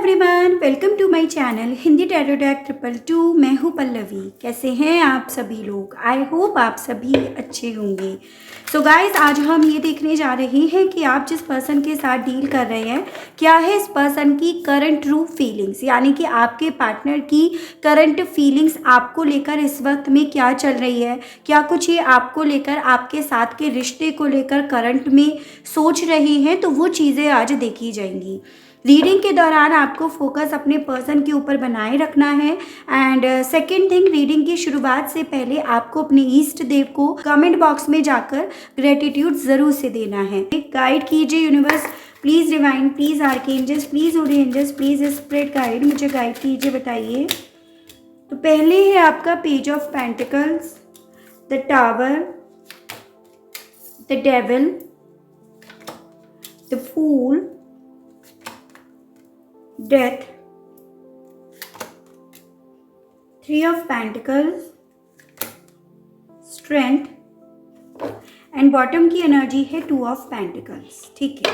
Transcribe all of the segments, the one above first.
Everyone, welcome to my channel Hindi tarot deck 222। मैं हूँ पल्लवी। कैसे हैं आप सभी लोग? आई होप आप सभी अच्छे होंगे। सो गाइस, आज हम ये देखने जा रहे हैं कि आप जिस पर्सन के साथ डील कर रहे हैं, क्या है इस पर्सन की करंट ट्रू फीलिंग्स, यानी कि आपके पार्टनर की करंट फीलिंग्स आपको लेकर इस वक्त में क्या चल रही है। क्या कुछ ये आपको लेकर, आपके साथ के रिश्ते को लेकर करंट में सोच रहे हैं, तो वो चीज़ें आज देखी जाएंगी। रीडिंग के दौरान आपको फोकस अपने पर्सन के ऊपर बनाए रखना है। एंड सेकेंड थिंग, रीडिंग की शुरुआत से पहले आपको अपने ईष्ट देव को कमेंट बॉक्स में जाकर ग्रेटिट्यूड ज़रूर से देना है। गाइड कीजिए universe, please divine, please archangels, please holy angels, please spirit guide, मुझे गाइड कीजिए, बताइए। तो पहले है आपका page of pentacles, the tower, the devil, the fool, death, three of pentacles, strength, and bottom की एनर्जी है टू ऑफ पेंटिकल्स। ठीक है,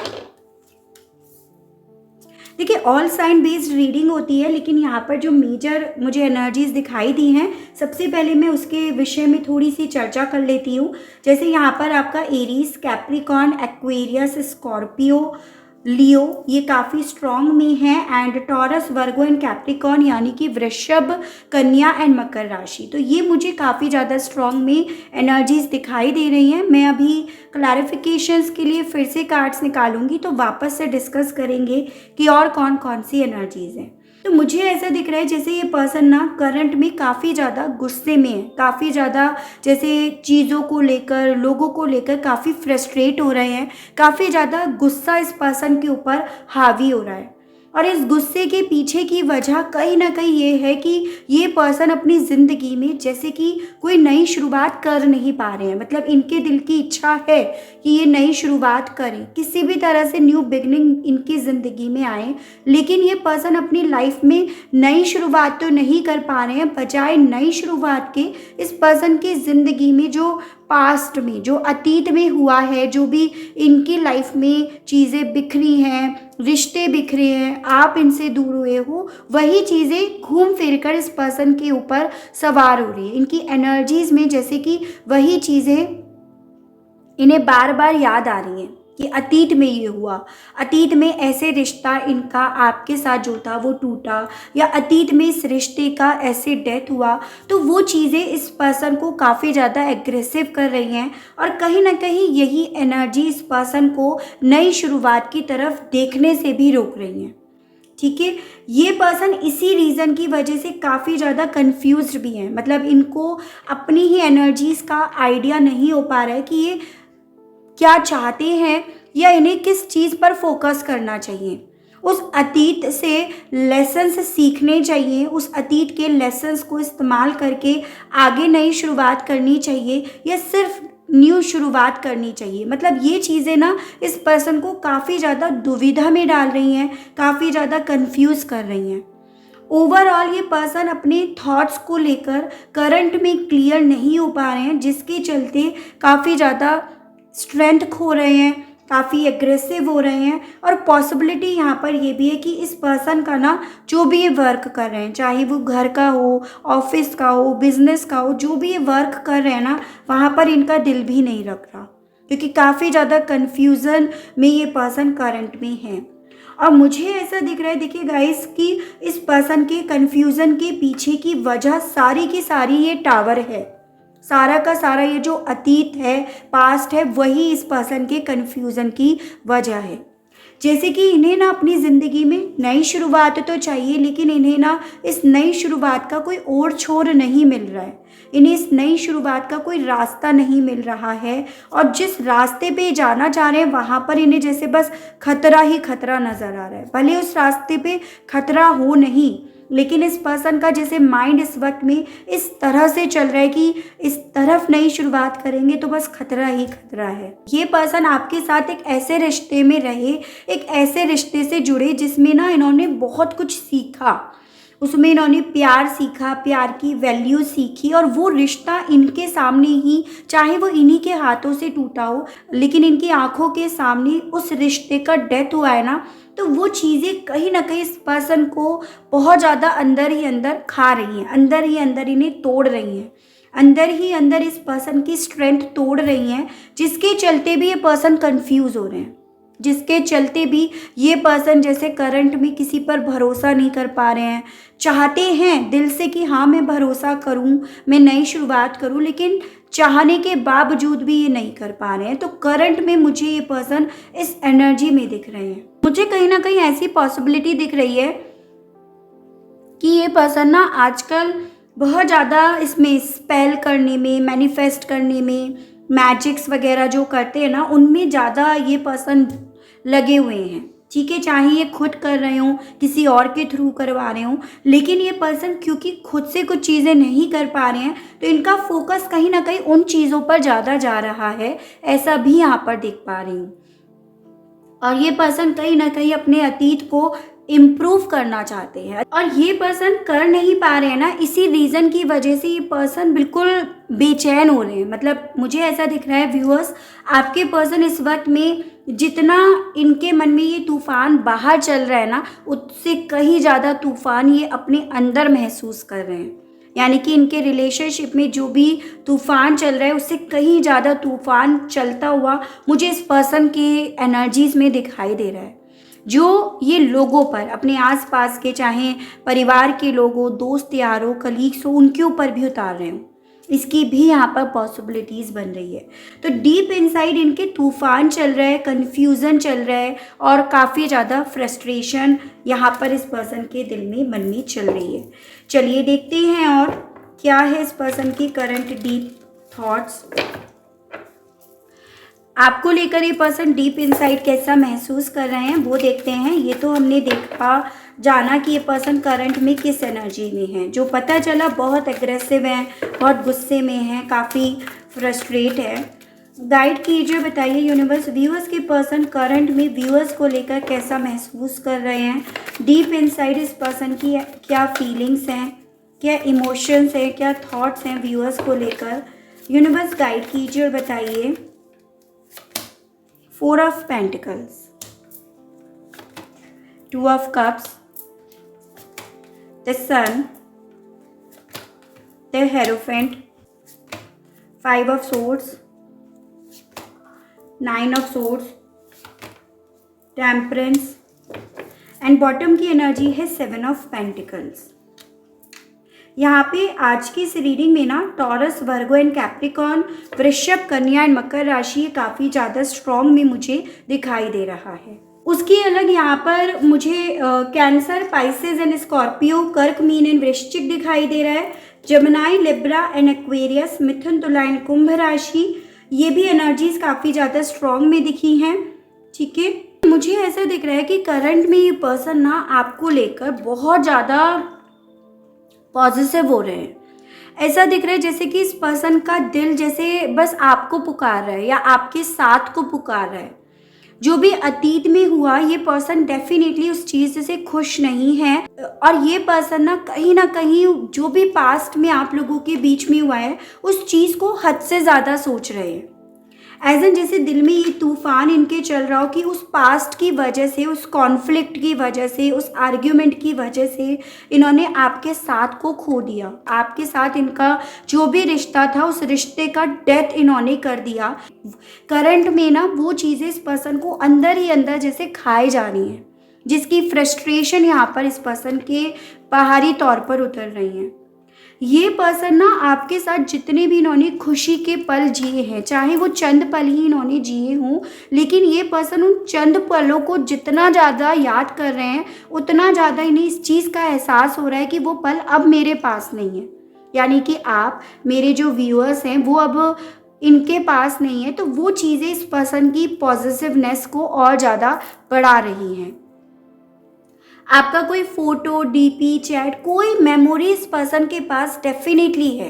देखिए ऑल साइन बेस्ड रीडिंग होती है, लेकिन यहाँ पर जो मेजर मुझे एनर्जीज दिखाई दी हैं, सबसे पहले मैं उसके विषय में थोड़ी सी चर्चा कर लेती हूँ। जैसे यहाँ पर आपका एरीज, कैप्रिकॉर्न, एक्वेरियस, स्कॉर्पियो, लियो, ये काफ़ी स्ट्रॉन्ग में है। And taurus, Virgo and Capricorn, यानी कि वृषभ, कन्या एंड मकर राशि, तो ये मुझे काफ़ी ज़्यादा स्ट्रॉन्ग में एनर्जीज दिखाई दे रही हैं। मैं अभी क्लैरिफिकेशंस के लिए फिर से कार्ड्स निकालूंगी, तो वापस से डिस्कस करेंगे कि और कौन कौन सी एनर्जीज हैं। तो मुझे ऐसा दिख रहा है जैसे ये पर्सन ना करंट में काफ़ी ज़्यादा गुस्से में है, काफ़ी ज़्यादा जैसे चीज़ों को लेकर, लोगों को लेकर काफ़ी फ्रस्ट्रेट हो रहे हैं। काफ़ी ज़्यादा गुस्सा इस पर्सन के ऊपर हावी हो रहा है, और इस गुस्से के पीछे की वजह कहीं ना कहीं ये है कि ये पर्सन अपनी ज़िंदगी में जैसे कि कोई नई शुरुआत कर नहीं पा रहे हैं। मतलब इनके दिल की इच्छा है कि ये नई शुरुआत करें, किसी भी तरह से न्यू बिगनिंग इनकी ज़िंदगी में आए, लेकिन ये पर्सन अपनी लाइफ में नई शुरुआत तो नहीं कर पा रहे हैं। बजाय नई शुरुआत के, इस पर्सन की ज़िंदगी में जो पास्ट में, जो अतीत में हुआ है, जो भी इनकी लाइफ में चीज़ें बिखरी हैं, रिश्ते बिखरे हैं, आप इनसे दूर हुए हो, वही चीज़ें घूम फिर कर इस पर्सन के ऊपर सवार हो रही है। इनकी एनर्जीज में जैसे कि वही चीज़ें इन्हें बार बार याद आ रही हैं कि अतीत में ये हुआ, अतीत में ऐसे रिश्ता इनका आपके साथ जो था वो टूटा, या अतीत में इस रिश्ते का ऐसे डेथ हुआ। तो वो चीज़ें इस पर्सन को काफ़ी ज़्यादा एग्रेसिव कर रही हैं, और कहीं ना कहीं यही एनर्जी इस पर्सन को नई शुरुआत की तरफ देखने से भी रोक रही हैं। ठीक है, ये पर्सन इसी रीज़न की वजह से काफ़ी ज़्यादा कंफ्यूज्ड भी हैं। मतलब इनको अपनी ही एनर्जीज़ का आइडिया नहीं हो पा रहा है कि ये क्या चाहते हैं, या इन्हें किस चीज़ पर फोकस करना चाहिए। उस अतीत से लेसन्स सीखने चाहिए, उस अतीत के लेसन्स को इस्तेमाल करके आगे नई शुरुआत करनी चाहिए, या सिर्फ न्यू शुरुआत करनी चाहिए। मतलब ये चीज़ें ना इस पर्सन को काफ़ी ज़्यादा दुविधा में डाल रही हैं, काफ़ी ज़्यादा कंफ्यूज कर रही हैं। ओवरऑल ये पर्सन अपने थॉट्स को लेकर करंट में क्लियर नहीं हो पा रहे हैं, जिसके चलते काफ़ी ज़्यादा स्ट्रेंथ खो रहे हैं, काफ़ी एग्रेसिव हो रहे हैं। और पॉसिबिलिटी यहाँ पर ये भी है कि इस पर्सन का ना, जो भी ये वर्क कर रहे हैं, चाहे वो घर का हो, ऑफिस का हो, बिजनेस का हो, जो भी ये वर्क कर रहे हैं ना, वहाँ पर इनका दिल भी नहीं रख रहा, क्योंकि काफ़ी ज़्यादा कन्फ्यूज़न में ये पर्सन करंट में है। और मुझे ऐसा दिख रहा है, देखिए गाइस, कि इस पर्सन के कन्फ्यूज़न के पीछे की वजह सारी की सारी ये टावर है। सारा का सारा ये जो अतीत है, पास्ट है, वही इस पर्सन के कन्फ्यूज़न की वजह है। जैसे कि इन्हें ना अपनी ज़िंदगी में नई शुरुआत तो चाहिए, लेकिन इन्हें ना इस नई शुरुआत का कोई ओर छोर नहीं मिल रहा है। इन्हें इस नई शुरुआत का कोई रास्ता नहीं मिल रहा है, और जिस रास्ते पे जाना चाह रहे हैं वहाँ पर इन्हें जैसे बस खतरा ही खतरा नज़र आ रहा है। भले उस रास्ते पे खतरा हो नहीं, लेकिन इस पर्सन का जैसे माइंड इस वक्त में इस तरह से चल रहा है कि इस तरफ नई शुरुआत करेंगे तो बस खतरा ही खतरा है। ये पर्सन आपके साथ एक ऐसे रिश्ते में रहे, एक ऐसे रिश्ते से जुड़े जिसमें ना इन्होंने बहुत कुछ सीखा, उसमें इन्होंने प्यार सीखा, प्यार की वैल्यू सीखी, और वो रिश्ता इनके सामने ही, चाहे वो इन्हीं के हाथों से टूटा हो, लेकिन इनकी आंखों के सामने उस रिश्ते का डेथ हुआ है ना, तो वो चीज़ें कहीं ना कहीं इस पर्सन को बहुत ज़्यादा अंदर ही अंदर खा रही हैं, अंदर ही अंदर इन्हें तोड़ रही हैं, अंदर ही अंदर इस पर्सन की स्ट्रेंथ तोड़ रही हैं, जिसके चलते भी ये पर्सन कंफ्यूज हो रहे हैं, जिसके चलते भी ये पर्सन जैसे करंट में किसी पर भरोसा नहीं कर पा रहे हैं। चाहते हैं दिल से कि हाँ मैं भरोसा करूं, मैं नई शुरुआत करूं, लेकिन चाहने के बावजूद भी ये नहीं कर पा रहे हैं। तो करंट में मुझे ये पर्सन इस एनर्जी में दिख रहे हैं। मुझे कहीं ना कहीं ऐसी पॉसिबिलिटी दिख रही है कि ये पर्सन ना आजकल बहुत ज़्यादा इसमें स्पेल करने में, मैनिफेस्ट करने में, मैजिक्स वगैरह जो करते हैं ना, उनमें ज़्यादा ये पर्सन लगे हुए हैं। ठीक है, चाहे ये खुद कर रहे हों, किसी और के थ्रू करवा रहे हों, लेकिन ये पर्सन क्योंकि खुद से कुछ चीज़ें नहीं कर पा रहे हैं, तो इनका फोकस कहीं ना कहीं उन चीज़ों पर ज़्यादा जा रहा है, ऐसा भी यहाँ पर देख पा रही हूँ। और ये पर्सन कहीं ना कहीं अपने अतीत को इम्प्रूव करना चाहते हैं, और ये पर्सन कर नहीं पा रहे हैं ना, इसी रीज़न की वजह से ये पर्सन बिल्कुल बेचैन हो रहे हैं। मतलब मुझे ऐसा दिख रहा है व्यूअर्स, आपके पर्सन इस वक्त में जितना इनके मन में ये तूफान बाहर चल रहा है ना, उससे कहीं ज़्यादा तूफान ये अपने अंदर महसूस कर रहे हैं। यानी कि इनके रिलेशनशिप में जो भी तूफान चल रहा है, उससे कहीं ज़्यादा तूफान चलता हुआ मुझे इस पर्सन के एनर्जीज में दिखाई दे रहा है, जो ये लोगों पर, अपने आसपास के, चाहे परिवार के लोगों, दोस्त यारों, कलीग्स हो, उनके ऊपर भी उतार रहे हो। इसकी भी यहाँ पर पॉसिबिलिटीज़ बन रही है। तो डीप इनसाइड इनके तूफान चल रहा है, कन्फ्यूज़न चल रहा है, और काफ़ी ज़्यादा फ्रस्ट्रेशन यहाँ पर इस पर्सन के दिल में, मन में चल रही है। चलिए देखते हैं और क्या है इस पर्सन की करंट डीप थॉट्स, आपको लेकर ये पर्सन डीप इनसाइड कैसा महसूस कर रहे हैं वो देखते हैं। ये तो हमने देखा, जाना कि ये पर्सन करंट में किस एनर्जी में है। जो पता चला बहुत एग्रेसिव है, बहुत गुस्से में है, काफ़ी फ्रस्ट्रेट है। गाइड कीजिए, बताइए यूनिवर्स, व्यूअर्स के पर्सन करंट में व्यूअर्स को लेकर कैसा महसूस कर रहे हैं। डीप इनसाइड इस पर्सन की क्या फीलिंग्स हैं, क्या इमोशंस हैं, क्या थॉट्स हैं व्यूअर्स को लेकर। यूनिवर्स गाइड कीजिए और बताइए। 4 of Pentacles, 2 of Cups, the Sun, the Hierophant, 5 of Swords, 9 of Swords, Temperance, and bottom की एनर्जी है 7 of Pentacles। यहाँ पे आज की इस रीडिंग में ना टॉरस, वर्गो एंड कैप्रिकॉर्न, वृषभ, कन्या एंड मकर राशि काफ़ी ज़्यादा स्ट्रॉन्ग में मुझे दिखाई दे रहा है। उसकी अलग यहाँ पर मुझे कैंसर, पाइसेस एंड स्कॉर्पियो, कर्क, मीन एंड वृश्चिक दिखाई दे रहा है। जमनाई, लिब्रा एंड एक्वेरियस, मिथुन, तुला एंड कुंभ राशि, ये भी एनर्जीज काफ़ी ज़्यादा स्ट्रॉन्ग में दिखी हैं। ठीक है, मुझे ऐसा दिख रहा है कि करंट में ये पर्सन ना आपको लेकर बहुत ज़्यादा पॉजिटिव हो रहे हैं। ऐसा दिख रहा है जैसे कि इस पर्सन का दिल जैसे बस आपको पुकार रहा है या आपके साथ को पुकार रहा है। जो भी अतीत में हुआ, ये पर्सन डेफिनेटली उस चीज़ से खुश नहीं है, और ये पर्सन ना कहीं जो भी पास्ट में आप लोगों के बीच में हुआ है, उस चीज़ को हद से ज़्यादा सोच रहे हैं। एज एन जैसे दिल में ये तूफान इनके चल रहा हो कि उस पास्ट की वजह से, उस कॉन्फ्लिक्ट की वजह से, उस आर्ग्यूमेंट की वजह से इन्होंने आपके साथ को खो दिया। आपके साथ इनका जो भी रिश्ता था, उस रिश्ते का डेथ इन्होंने कर दिया। करंट में ना वो चीज़ें इस पर्सन को अंदर ही अंदर जैसे खाए जा रही हैं, जिसकी फ्रस्ट्रेशन यहाँ पर इस पर्सन के बाहरी तौर पर उतर रही हैं। ये पर्सन ना आपके साथ जितने भी इन्होंने खुशी के पल जिए हैं, चाहे वो चंद पल ही इन्होंने जिए हों, लेकिन ये पर्सन उन चंद पलों को जितना ज़्यादा याद कर रहे हैं, उतना ज़्यादा इन्हें इस चीज़ का एहसास हो रहा है कि वो पल अब मेरे पास नहीं है। यानी कि आप, मेरे जो व्यूअर्स हैं, वो अब इनके पास नहीं है। तो वो चीज़ें इस पर्सन की पॉजिटिवनेस को और ज़्यादा बढ़ा रही हैं। आपका कोई फोटो, डीपी, चैट, कोई मेमोरी इस पर्सन के पास डेफिनेटली है।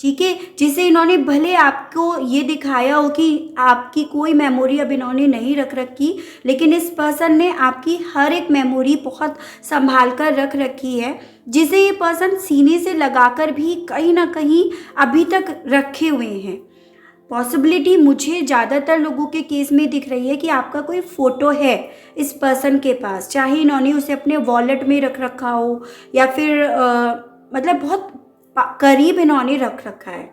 ठीक है, जिसे इन्होंने भले आपको ये दिखाया हो कि आपकी कोई मेमोरी अब इन्होंने नहीं रख रखी, लेकिन इस पर्सन ने आपकी हर एक मेमोरी बहुत संभाल कर रख रखी है, जिसे ये पर्सन सीने से लगाकर भी कहीं ना कहीं अभी तक रखे हुए हैं। पॉसिबिलिटी मुझे ज़्यादातर लोगों के केस में दिख रही है कि आपका कोई फ़ोटो है इस पर्सन के पास, चाहे इन्होंने उसे अपने वॉलेट में रख रखा हो या फिर मतलब बहुत करीब इन्होंने रख रखा है,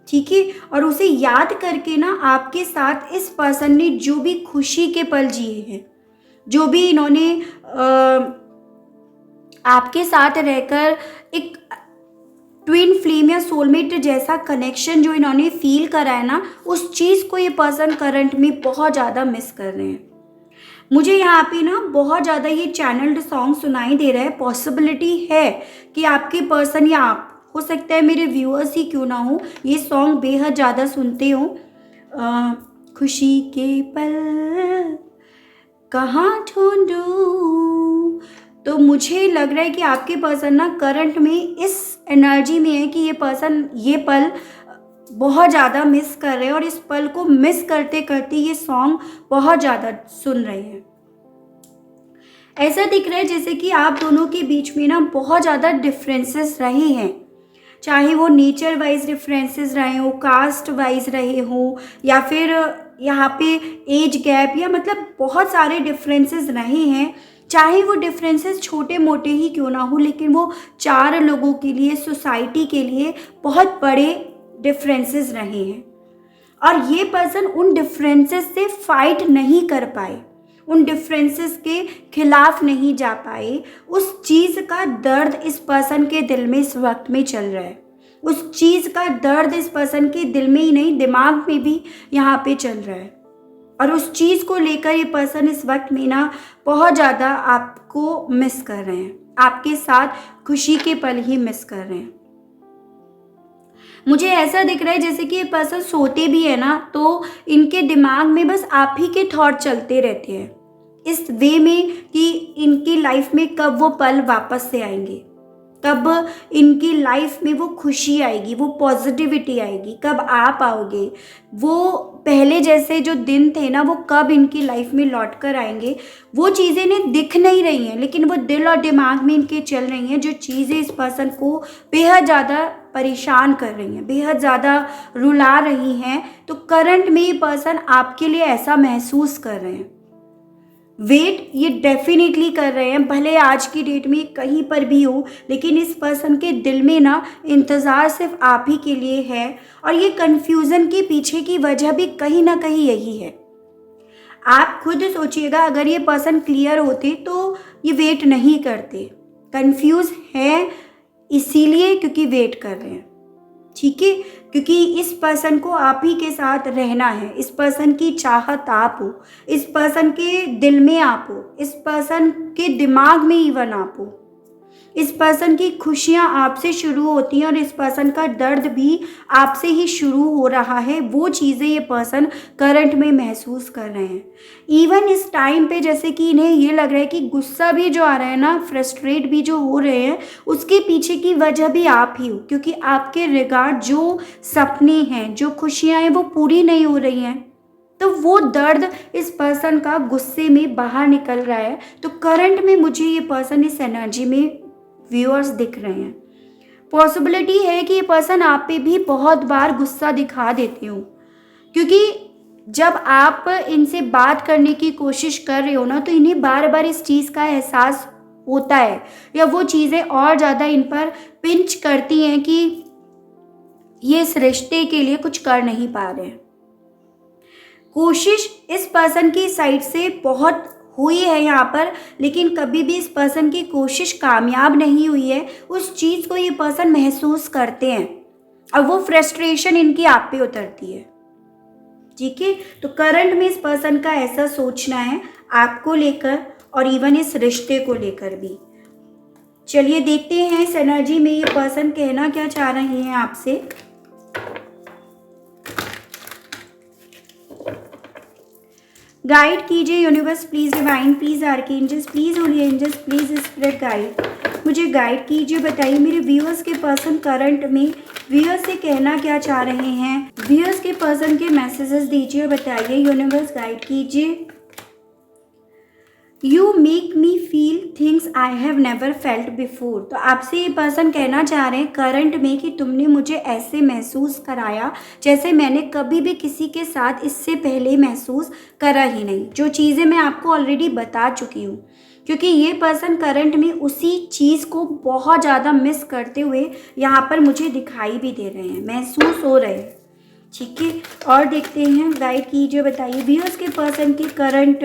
ठीक है। और उसे याद करके ना आपके साथ इस पर्सन ने जो भी खुशी के पल जिए हैं, जो भी इन्होंने आपके साथ रहकर एक ट्विन फ्लेम या सोलमेट जैसा कनेक्शन जो इन्होंने फील करा है ना, उस चीज़ को ये पर्सन करंट में बहुत ज़्यादा मिस कर रहे हैं। मुझे यहाँ पे ना बहुत ज़्यादा ये चैनल्ड सॉन्ग सुनाई दे रहा है। पॉसिबिलिटी है कि आपके पर्सन या आप, हो सकता है मेरे व्यूअर्स ही क्यों ना हो, ये सॉन्ग बेहद ज़्यादा सुनते हो। खुशी के पल कहाँ ढूंढूं, तो मुझे लग रहा है कि आपके पर्सन ना करंट में इस एनर्जी में है कि ये पर्सन ये पल बहुत ज़्यादा मिस कर रहे हैं और इस पल को मिस करते करते ये सॉन्ग बहुत ज़्यादा सुन रहे हैं। ऐसा दिख रहा है जैसे कि आप दोनों के बीच में ना बहुत ज़्यादा डिफरेंसेस रहे हैं, चाहे वो नेचर वाइज डिफरेंसेस रहे हो, कास्ट वाइज रहे हो, या फिर यहाँ पे एज गैप, या मतलब बहुत सारे डिफरेंसेस रहे हैं। चाहे वो डिफरेंसेस छोटे मोटे ही क्यों ना हो, लेकिन वो 4 लोगों के लिए, सोसाइटी के लिए बहुत बड़े डिफरेंसेस रहे हैं। और ये पर्सन उन डिफरेंसेस से फाइट नहीं कर पाए, उन डिफरेंसेस के खिलाफ नहीं जा पाए। उस चीज़ का दर्द इस पर्सन के दिल में इस वक्त में चल रहा है। उस चीज़ का दर्द इस पर्सन के दिल में ही नहीं, दिमाग में भी यहाँ पे चल रहा है। और उस चीज़ को लेकर ये पर्सन इस वक्त में ना बहुत ज़्यादा आपको मिस कर रहे हैं, आपके साथ खुशी के पल ही मिस कर रहे हैं। मुझे ऐसा दिख रहा है जैसे कि ये पर्सन सोते भी है ना, तो इनके दिमाग में बस आप ही के थॉट चलते रहते हैं, इस वे में कि इनकी लाइफ में कब वो पल वापस से आएंगे, कब इनकी लाइफ में वो खुशी आएगी, वो पॉजिटिविटी आएगी, कब आप आओगे, वो पहले जैसे जो दिन थे ना वो कब इनकी लाइफ में लौट कर आएंगे। वो चीज़ें इन्हें दिख नहीं रही हैं, लेकिन वो दिल और दिमाग में इनके चल रही हैं, जो चीज़ें इस पर्सन को बेहद ज़्यादा परेशान कर रही हैं, बेहद ज़्यादा रुला रही हैं। तो करंट में ये पर्सन आपके लिए ऐसा महसूस कर रहे हैं, वेट ये डेफिनेटली कर रहे हैं, भले आज की डेट में कहीं पर भी हो, लेकिन इस पर्सन के दिल में ना इंतज़ार सिर्फ आप ही के लिए है। और ये कन्फ्यूज़न के पीछे की वजह भी कहीं ना कहीं यही है। आप खुद सोचिएगा, अगर ये पर्सन क्लियर होते तो ये वेट नहीं करते, कन्फ्यूज़ है इसीलिए क्योंकि वेट कर रहे हैं, ठीक है। क्योंकि इस पर्सन को आप ही के साथ रहना है, इस पर्सन की चाहत आप हो, इस पर्सन के दिल में आप हो, इस पर्सन के दिमाग में इवन आप हो। इस पर्सन की खुशियाँ आपसे शुरू होती हैं और इस पर्सन का दर्द भी आपसे ही शुरू हो रहा है। वो चीज़ें ये पर्सन करंट में महसूस कर रहे हैं। इवन इस टाइम पे जैसे कि इन्हें ये लग रहा है कि गुस्सा भी जो आ रहा है ना, फ्रस्ट्रेट भी जो हो रहे हैं, उसके पीछे की वजह भी आप ही हो, क्योंकि आपके रिगार्ड जो सपने हैं, जो खुशियाँ हैं, वो पूरी नहीं हो रही हैं। तो वो दर्द इस पर्सन का गुस्से में बाहर निकल रहा है। तो करंट में मुझे ये पर्सन इस एनर्जी में व्यूअर्स दिख रहे हैं। पॉसिबिलिटी है कि ये पर्सन आप पे भी बहुत बार गुस्सा दिखा देते हो, क्योंकि जब आप इनसे बात करने की कोशिश कर रहे हो ना, तो इन्हें बार बार इस चीज़ का एहसास होता है, या वो चीज़ें और ज़्यादा इन पर पिंच करती हैं कि ये इस रिश्ते के लिए कुछ कर नहीं पा रहे हैं। कोशिश इस पर्सन की साइड से बहुत हुई है यहाँ पर, लेकिन कभी भी इस पर्सन की कोशिश कामयाब नहीं हुई है। उस चीज़ को ये पर्सन महसूस करते हैं और वो फ्रस्ट्रेशन इनकी आप पे उतरती है, ठीक है। तो करंट में इस पर्सन का ऐसा सोचना है आपको लेकर और इवन इस रिश्ते को लेकर भी। चलिए देखते हैं इस एनर्जी में ये पर्सन कहना क्या चाह रहे हैं आपसे। गाइड कीजिए universe, please divine, please archangels, please holy angels, please spirit guide, मुझे गाइड कीजिए, बताइए मेरे व्यूअर्स के पर्सन करंट में व्यूअर्स से कहना क्या चाह रहे हैं। व्यूअर्स के पर्सन के मैसेजेस दीजिए, बताइए यूनिवर्स गाइड कीजिए। You make me feel things I have never felt before. तो आपसे ये पर्सन कहना चाह रहे हैं करंट में कि तुमने मुझे ऐसे महसूस कराया जैसे मैंने कभी भी किसी के साथ इससे पहले महसूस करा ही नहीं, जो चीज़ें मैं आपको ऑलरेडी बता चुकी हूँ। क्योंकि ये पर्सन करंट में उसी चीज़ को बहुत ज़्यादा मिस करते हुए यहाँ पर मुझे दिखाई भी दे रहे हैं, महसूस हो रहे हैं। ठीक है, और देखते हैं गाइड कीजिए, बताइए व्यूअर्स के पर्सन की करंट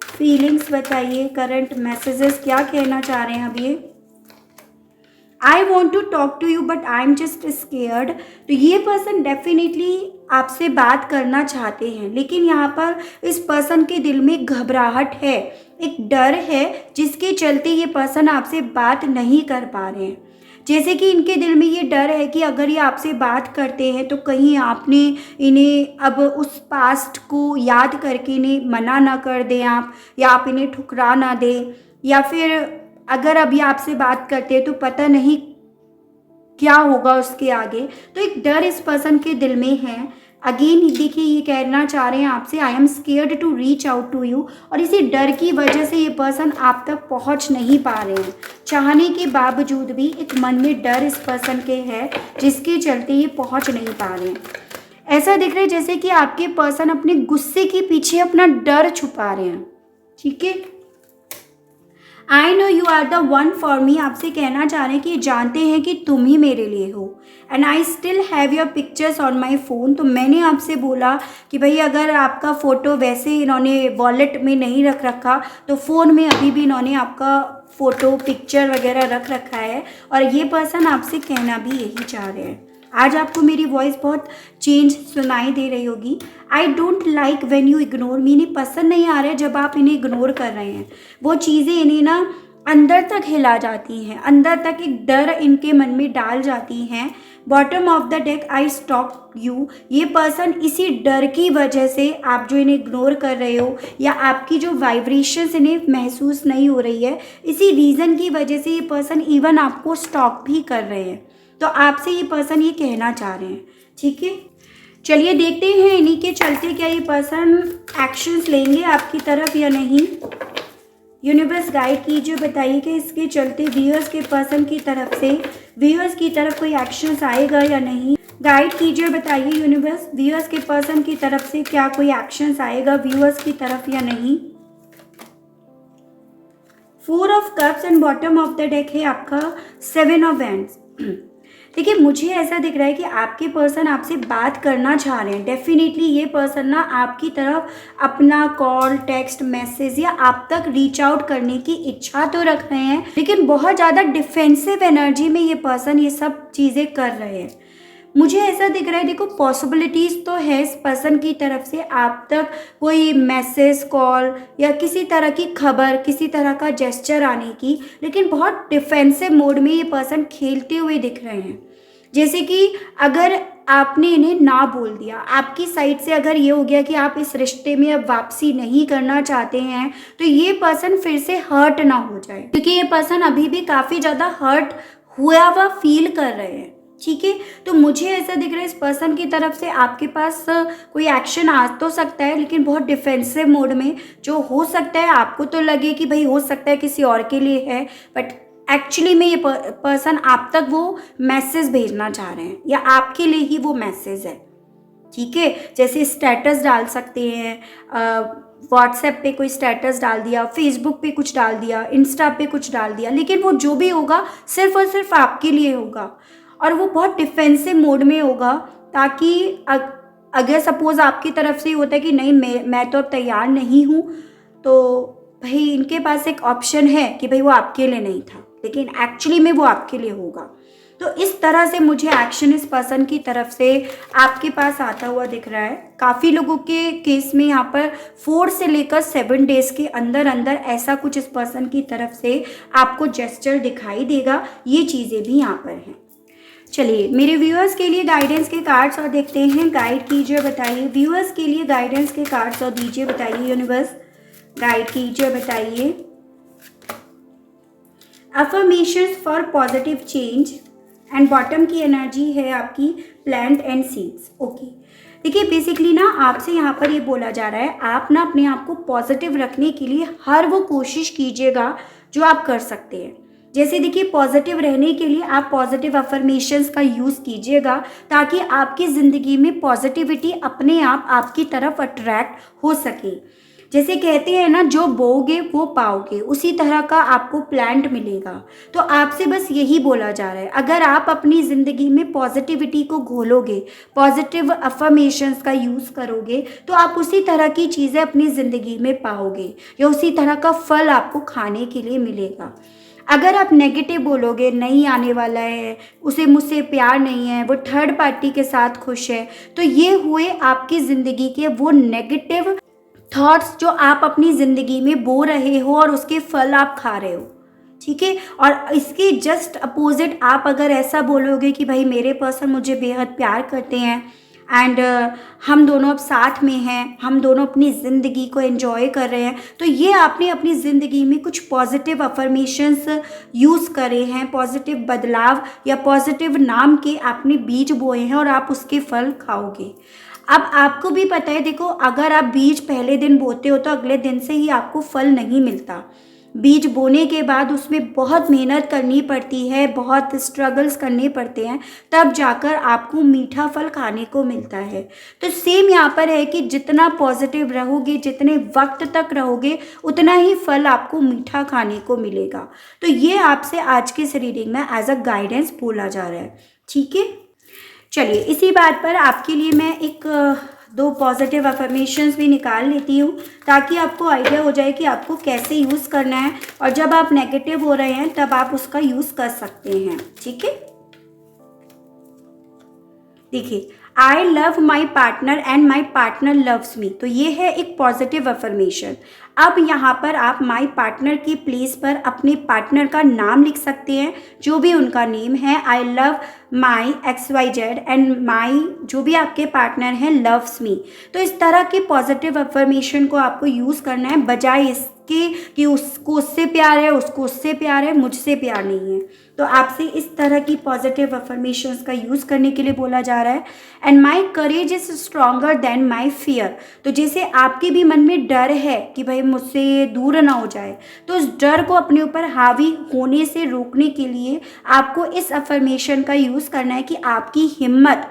फीलिंग्स, बताइए करंट मैसेजेस क्या कहना चाह रहे हैं अब ये। I want to talk to you but I am just scared. तो ये पर्सन डेफिनेटली आपसे बात करना चाहते हैं, लेकिन यहाँ पर इस पर्सन के दिल में घबराहट है, एक डर है, जिसके चलते ये पर्सन आपसे बात नहीं कर पा रहे हैं। जैसे कि इनके दिल में ये डर है कि अगर ये आपसे बात करते हैं तो कहीं आपने इन्हें अब उस पास्ट को याद करके इन्हें मना ना कर दें आप, या आप इन्हें ठुकरा ना दें, या फिर अगर अभी आपसे बात करते हैं तो पता नहीं क्या होगा उसके आगे। तो एक डर इस पर्सन के दिल में है। अगेन देखिए ये कहना चाह रहे हैं आपसे I am scared to reach out to you, और इसी डर की वजह से ये पर्सन आप तक पहुंच नहीं पा रहे हैं। चाहने के बावजूद भी एक मन में डर इस पर्सन के है, जिसके चलते ये पहुंच नहीं पा रहे हैं। ऐसा दिख रहा है जैसे कि आपके पर्सन अपने गुस्से के पीछे अपना डर छुपा रहे हैं। ठीक है, I know you are the one for me. आपसे कहना चाह रहे हैं कि जानते हैं कि तुम ही मेरे लिए हो। And I still have your pictures on my phone. तो मैंने आपसे बोला कि भाई अगर आपका फ़ोटो वैसे इन्होंने वॉलेट में नहीं रख रखा तो फ़ोन में अभी भी इन्होंने आपका फ़ोटो पिक्चर वगैरह रख रखा है। और ये पर्सन आपसे कहना भी यही चाह रहे हैं। आज आपको मेरी वॉइस बहुत चेंज सुनाई दे रही होगी। I don't like when you ignore me. इन्हें पसंद नहीं आ रहा है जब आप इन्हें इग्नोर कर रहे हैं। वो चीज़ें इन्हें ना अंदर तक हिला जाती हैं, अंदर तक एक डर इनके मन में डाल जाती हैं। Bottom of the deck I stop you. ये पर्सन इसी डर की वजह से आप जो इन्हें इग्नोर कर रहे हो, या आपकी जो वाइब्रेशंस इन्हें महसूस नहीं हो रही है, इसी रीज़न की वजह से ये पर्सन इवन आपको स्टॉप भी कर रहे हैं। तो आपसे ये पर्सन ये कहना चाह रहे हैं। ठीक है, चलिए देखते हैं इन्हीं के चलते क्या ये पर्सन एक्शंस लेंगे आपकी तरफ या नहीं। यूनिवर्स गाइड कीजिए, बताइए कि इसके चलते व्यूअर्स के पर्सन की तरफ से व्यूअर्स की तरफ कोई एक्शंस आएगा या नहीं। गाइड कीजिए, बताइए यूनिवर्स व्यूअर्स के पर्सन की तरफ से क्या कोई एक्शंस आएगा व्यूअर्स की तरफ या नहीं। 4 of cups and bottom of the deck है आपका 7 ऑफ वैंड्स। देखिए मुझे ऐसा दिख रहा है कि आपके पर्सन आपसे बात करना चाह रहे हैं। डेफिनेटली ये पर्सन ना आपकी तरफ अपना कॉल, टेक्स्ट, मैसेज या आप तक रीच आउट करने की इच्छा तो रख रहे हैं, लेकिन बहुत ज़्यादा डिफेंसिव एनर्जी में ये पर्सन ये सब चीज़ें कर रहे हैं। मुझे ऐसा दिख रहा है, देखो पॉसिबिलिटीज़ तो है इस पर्सन की तरफ से आप तक कोई मैसेज, कॉल या किसी तरह की खबर, किसी तरह का जेस्चर आने की, लेकिन बहुत डिफेंसिव मोड में ये पर्सन खेलते हुए दिख रहे हैं। जैसे कि अगर आपने इन्हें ना बोल दिया, आपकी साइड से अगर ये हो गया कि आप इस रिश्ते में अब वापसी नहीं करना चाहते हैं, तो ये पर्सन फिर से हर्ट ना हो जाए, क्योंकि ये पर्सन अभी भी काफ़ी ज़्यादा हर्ट हुआ हुआ फील कर रहे हैं। ठीक है, तो मुझे ऐसा दिख रहा है इस पर्सन की तरफ से आपके पास कोई एक्शन आ तो सकता है, लेकिन बहुत डिफेंसिव मोड में। जो हो सकता है आपको तो लगे कि भाई हो सकता है किसी और के लिए है, बट एक्चुअली में ये पर्सन आप तक वो मैसेज भेजना चाह रहे हैं, या आपके लिए ही वो मैसेज है। ठीक है, जैसे स्टेटस डाल सकते हैं, व्हाट्सएप पे कोई स्टेटस डाल दिया, फेसबुक पे कुछ डाल दिया, इंस्टा पे कुछ डाल दिया, लेकिन वो जो भी होगा सिर्फ और सिर्फ आपके लिए होगा, और वो बहुत डिफेंसिव मोड में होगा, ताकि अगर सपोज़ आपकी तरफ से होता है कि नहीं मैं तो अब तैयार नहीं हूँ, तो भाई इनके पास एक ऑप्शन है कि भाई वो आपके लिए नहीं था, लेकिन एक्चुअली में वो आपके लिए होगा। तो इस तरह से मुझे एक्शन इस पर्सन की तरफ से आपके पास आता हुआ दिख रहा है। काफ़ी लोगों के केस में यहाँ पर 4 से लेकर 7 डेज़ के अंदर अंदर ऐसा कुछ इस पर्सन की तरफ से आपको जेस्चर दिखाई देगा। ये चीज़ें भी यहाँ पर हैं। चलिए मेरे व्यूअर्स के लिए गाइडेंस के कार्ड्स और देखते हैं। गाइड कीजिए, बताइए व्यूअर्स के लिए गाइडेंस के कार्ड्स और दीजिए, बताइए यूनिवर्स गाइड कीजिए, बताइए affirmations for positive change, and bottom की एनर्जी है आपकी प्लांट एंड सीड्स। ओके, देखिए बेसिकली ना आपसे यहाँ पर ये बोला जा रहा है, आप ना अपने आप को पॉजिटिव रखने के लिए हर वो कोशिश कीजिएगा जो आप कर सकते हैं। जैसे देखिए पॉजिटिव रहने के लिए आप पॉजिटिव अफर्मेशंस का यूज़ कीजिएगा ताकि आपकी ज़िंदगी में पॉजिटिविटी अपने आप आपकी तरफ अट्रैक्ट हो सके। जैसे कहते हैं ना, जो बोओगे वो पाओगे, उसी तरह का आपको प्लांट मिलेगा। तो आपसे बस यही बोला जा रहा है, अगर आप अपनी ज़िंदगी में पॉजिटिविटी को घोलोगे, पॉजिटिव अफर्मेशंस का यूज़ करोगे, तो आप उसी तरह की चीज़ें अपनी ज़िंदगी में पाओगे या उसी तरह का फल आपको खाने के लिए मिलेगा। अगर आप नेगेटिव बोलोगे, नहीं आने वाला है, उसे मुझसे प्यार नहीं है, वो थर्ड पार्टी के साथ खुश है, तो ये हुए आपकी ज़िंदगी के वो नेगेटिव थॉट्स जो आप अपनी ज़िंदगी में बो रहे हो और उसके फल आप खा रहे हो। ठीक है, और इसके जस्ट अपोजिट आप अगर ऐसा बोलोगे कि भाई मेरे पर्सन मुझे बेहद प्यार करते हैं एंड हम दोनों अब साथ में हैं, हम दोनों अपनी ज़िंदगी को एंजॉय कर रहे हैं, तो ये आपने अपनी ज़िंदगी में कुछ पॉजिटिव अफर्मेशंस यूज़ करे हैं, पॉजिटिव बदलाव या पॉजिटिव नाम के आपने बीज बोए हैं और आप उसके फल खाओगे। अब आपको भी पता है, देखो अगर आप बीज पहले दिन बोते हो तो अगले दिन से ही आपको फल नहीं मिलता। बीज बोने के बाद उसमें बहुत मेहनत करनी पड़ती है, बहुत स्ट्रगल्स करने पड़ते हैं, तब जाकर आपको मीठा फल खाने को मिलता है। तो सेम यहाँ पर है कि जितना पॉजिटिव रहोगे, जितने वक्त तक रहोगे, उतना ही फल आपको मीठा खाने को मिलेगा। तो ये आपसे आज के इस रीडिंग में एज अ गाइडेंस बोला जा रहा है। ठीक है, चलिए इसी बात पर आपके लिए मैं एक दो पॉजिटिव अफर्मेशंस भी निकाल लेती हूँ ताकि आपको आइडिया हो जाए कि आपको कैसे यूज़ करना है, और जब आप नेगेटिव हो रहे हैं तब आप उसका यूज़ कर सकते हैं। ठीक है, देखिए, I love my partner and my partner loves me, तो ये है एक पॉजिटिव अफर्मेशन। अब यहाँ पर आप माई पार्टनर की प्लेस पर अपने पार्टनर का नाम लिख सकते हैं, जो भी उनका नेम है। I love my XYZ and my जो भी आपके पार्टनर हैं लव्स मी। तो इस तरह के पॉजिटिव अफर्मेशन को आपको यूज़ करना है, बजाय इसके कि उसको उससे प्यार है, उसको उससे प्यार है, मुझसे प्यार नहीं है। तो आपसे इस तरह की पॉजिटिव अफर्मेशंस का यूज़ करने के लिए बोला जा रहा है। And my courage is stronger than my fear, तो जैसे आपके भी मन में डर है कि भाई मुझसे ये दूर ना हो जाए, तो उस डर को अपने ऊपर हावी होने से रोकने के लिए आपको इस अफर्मेशन का यूज़ करना है कि आपकी हिम्मत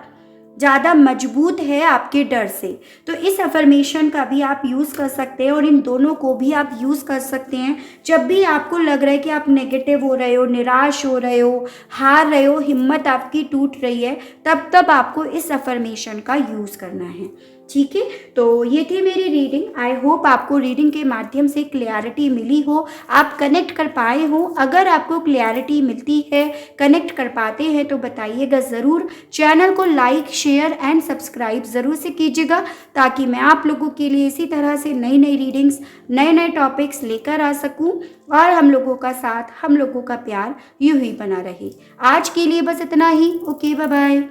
ज़्यादा मजबूत है आपके डर से। तो इस अफर्मेशन का भी आप यूज़ कर सकते हैं और इन दोनों को भी आप यूज़ कर सकते हैं जब भी आपको लग रहा है कि आप नेगेटिव हो रहे हो, निराश हो रहे हो, हार रहे हो, हिम्मत आपकी टूट रही है, तब आपको इस अफर्मेशन का यूज़ करना है। ठीक है, तो ये थी मेरी रीडिंग। आई होप आपको रीडिंग के माध्यम से क्लैरिटी मिली हो, आप कनेक्ट कर पाए हो। अगर आपको क्लैरिटी मिलती है, कनेक्ट कर पाते हैं, तो बताइएगा ज़रूर। चैनल को लाइक, शेयर एंड सब्सक्राइब ज़रूर से कीजिएगा ताकि मैं आप लोगों के लिए इसी तरह से नई नई रीडिंग्स, नए नए टॉपिक्स लेकर आ सकूं और हम लोगों का साथ, हम लोगों का प्यार यूं ही बना रहे। आज के लिए बस इतना ही। Okay, bye bye.